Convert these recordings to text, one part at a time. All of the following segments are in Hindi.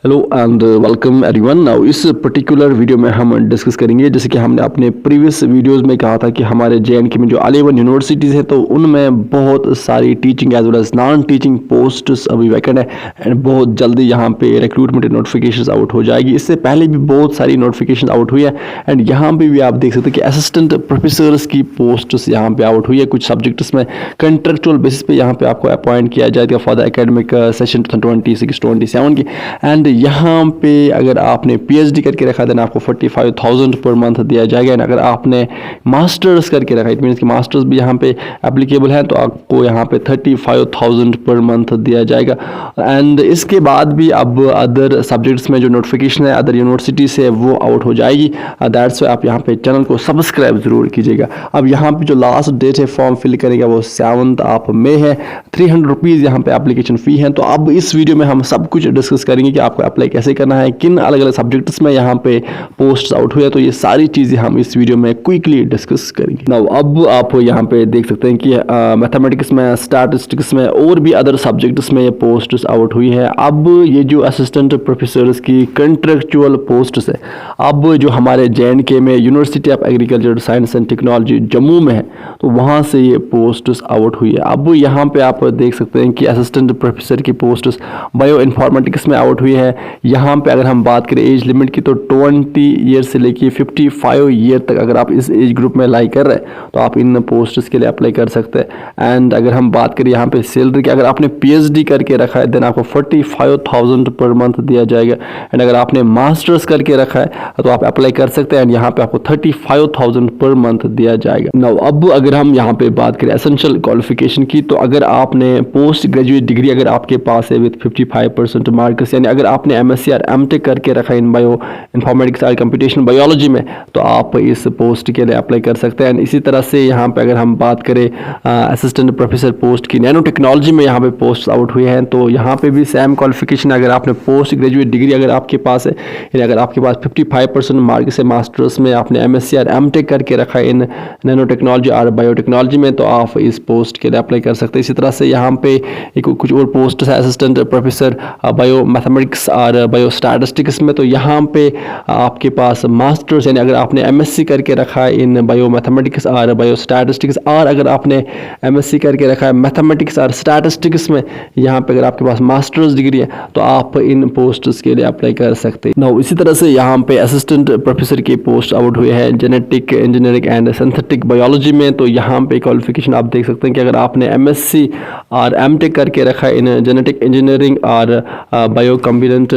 Hello and welcome everyone. Now इस पर्टिकुलर वीडियो में हम डिस्कस करेंगे, जैसे कि हमने अपने प्रीवियस वीडियोस में कहा था कि हमारे जे.एंड.के में जो अलीवन यूनिवर्सिटीज़ है तो उनमें बहुत सारी teaching as well as non teaching posts अभी वैकेंट है एंड बहुत जल्दी यहाँ पे रिक्रूटमेंट नोटिफिकेशन आउट हो जाएगी। इससे पहले भी बहुत सारी नोटिफिकेशन आउट हुई है एंड यहाँ पे भी आप देख सकते हैं कि असिस्टेंट प्रोफेसर्स की पोस्ट्स यहाँ पे आउट हुई है। कुछ सब्जेक्ट्स में कंट्रेक्चुअल बेसिस पे यहाँ पे आपको अपॉइंट किया जाएगा फॉर द एकेडमिक सेशन 2026-27 की। एंड यहाँ पे अगर आपने पीएचडी करके रखा है देन आपको 45,000 पर मंथ दिया जाएगा एंड अगर आपने मास्टर्स करके रखा है इट मीन्स कि मास्टर्स भी यहाँ पे एप्लीकेबल है तो आपको यहाँ पे 35,000 पर मंथ दिया जाएगा। एंड इसके बाद भी अब अदर सब्जेक्ट्स में जो नोटिफिकेशन है अदर यूनिवर्सिटी से वो आउट हो जाएगी। दैट्स वाई आप यहाँ पे चैनल को सब्सक्राइब जरूर कीजिएगा। अब यहाँ पे जो लास्ट डेट है फॉर्म फिल करेगा वो 7 मई है। 300 रुपीज़ यहाँ पे एप्लीकेशन फ़ी है। तो अब इस वीडियो में हम सब कुछ डिस्कस करेंगे कि आपको अप्लाई कैसे करना है, किन अलग अलग सब्जेक्ट्स में यहाँ पे पोस्ट आउट हुए हैं, तो ये सारी चीज़ें हम इस वीडियो में क्विकली डिस्कस करेंगे। नाउ अब आप यहाँ पे देख सकते हैं कि मैथमेटिक्स में, स्टैटिस्टिक्स में और भी अदर सब्जेक्ट्स में ये पोस्ट आउट हुई है। अब ये जो असिस्टेंट प्रोफेसर्स की कंट्रेक्चुअल पोस्ट्स है, अब जो हमारे जे.एंड.के में university of agriculture science and technology Jammu में है तो वहाँ से ये पोस्ट्स आउट हुई है। अब यहाँ पे आप देख सकते हैं कि असिस्टेंट प्रोफेसर की पोस्ट्स बायो इन्फॉर्मेटिक्स में आउट हुई है। यहाँ पे अगर हम बात करें एज लिमिट की तो 20 ईयर से लेके 55 ईयर तक अगर आप इस एज ग्रुप में लाई कर रहे हैं तो आप इन पोस्ट्स के लिए अप्लाई कर सकते हैं। एंड अगर हम बात करें यहाँ पे सैलरी की, अगर आपने पीएचडी करके रखा है देन आपको 45,000 पर मंथ दिया जाएगा एंड अगर आपने मास्टर्स करके रखा है तो आप अप्लाई कर सकते हैं एंड यहाँ पे आपको 35,000 पर मंथ दिया जाएगा। नाउ अब अगर हम यहाँ पे बात करें एसेंशियल क्वालिफिकेशन की तो अगर आपने पोस्ट ग्रेजुएट डिग्री अगर आपके पास है विद 55% मार्क्स, यानी अगर आपने एमएससी और एमटेक करके रखा है इन बायो इन्फॉर्मेटिक्स और कंप्यूटेशनल बायोलॉजी में तो आप इस पोस्ट के लिए अप्लाई कर सकते हैं। इसी तरह से यहाँ पे अगर हम बात करें असिस्टेंट प्रोफेसर पोस्ट की, नैनो टेक्नोलॉजी में यहाँ पे पोस्ट आउट हुए हैं तो यहाँ पे भी सेम क्वालिफिकेशन, अगर आपने पोस्ट ग्रेजुएट डिग्री अगर आपके पास है, यानी अगर आपके पास 55% मार्क्स है, मास्टर्स में आपने एमएससी और एमटेक करके रखा है इन नैनो टेक्नोलॉजी और बायोटेक्नोलॉजी में तो आप इस पोस्ट के लिए अप्लाई कर सकते हैं। इसी तरह से यहाँ पे एक कुछ और पोस्ट है असिस्टेंट प्रोफेसर बायो मैथमेटिक्स और बायो स्टैटिस्टिक्स में, तो यहाँ पे आपके पास मास्टर्स यानी अगर आपने एमएससी करके रखा है इन बायो मैथमेटिक्स और बायो स्टैटिस्टिक्स और अगर आपने एमएससी करके रखा है मैथमेटिक्स और स्टैटिस्टिक्स में, यहाँ पे अगर आपके पास मास्टर्स डिग्री है तो आप इन पोस्ट्स के लिए अप्लाई कर सकते हैं। नाउ इसी तरह से यहाँ पे असिस्टेंट प्रोफेसर की पोस्ट आउट हुए हैं genetic engineering and synthetic biology में, तो यहाँ पे क्वालिफिकेशन आप देख सकते हैं कि अगर आपने एमएससी और एमटेक करके रखा है इन जेनेटिक इंजीनियरिंग और बायो कम्बिनेंट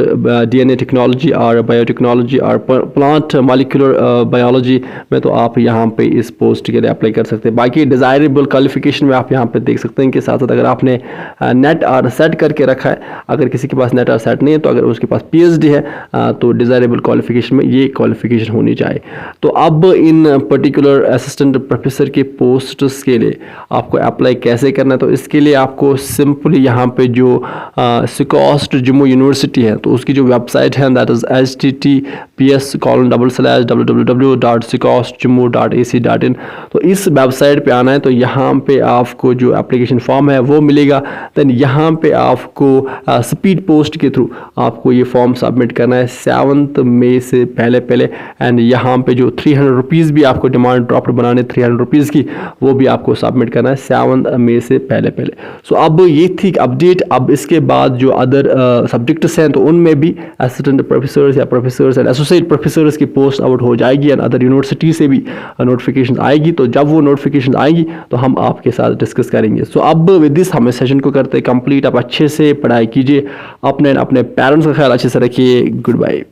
डीएनए टेक्नोलॉजी और बायोटेक्नोलॉजी और प्लांट मॉलिक्यूलर बायोलॉजी में तो आप यहाँ पे इस पोस्ट के लिए अप्लाई कर सकते हैं। बाकी डिज़ायरेबल क्वालिफिकेशन में आप यहाँ पे देख सकते हैं कि साथ साथ अगर आपने नेट और सेट करके रखा है, अगर किसी के पास नेट और सेट नहीं है तो अगर उसके पास पीएचडी है तो डिज़ायरेबल क्वालिफिकेशन में ये क्वालिफिकेशन होनी चाहिए। तो अब इन पर्टिकुलर असिस्टेंट प्रोफेसर के पोस्ट्स के लिए आपको अप्लाई कैसे करना है, तो इसके लिए आपको सिंपली यहाँ पे जो सिकॉस्ट जम्मू यूनिवर्सिटी है तो उसकी जो वेबसाइट है दैट इज https://www.sicostjammu.ac.in, तो इस वेबसाइट पे आना है। तो यहाँ पे आपको जो एप्लीकेशन फॉर्म है वो मिलेगा। देन यहाँ पे आपको स्पीड पोस्ट के थ्रू आपको ये फॉर्म सबमिट करना है 7 मई से पहले एंड यहाँ पे जो 300 रुपीज़ भी आपको डिमांड ड्राफ्ट बनाने 300 रुपीज़ की वो भी आपको सबमिट करना है 7 मई से पहले। सो अब ये थी अपडेट। अब इसके बाद जो अदर सब्जेक्ट्स हैं तो उनमें भी असिस्टेंट प्रोफेसर्स या प्रोफेसर्स एंड एसोसिएट प्रोफेसर्स की पोस्ट आउट हो जाएगी एंड अदर यूनिवर्सिटी से भी नोटिफिकेशन आएगी। तो जब वो नोटिफिकेशन आएगी तो हम आपके साथ डिस्कस करेंगे। सो अब विद दिस हम इस सेशन को करते हैं कंप्लीट। आप अच्छे से पढ़ाई कीजिए, अपने पेरेंट्स का ख्याल अच्छे से रखिए। Good bye.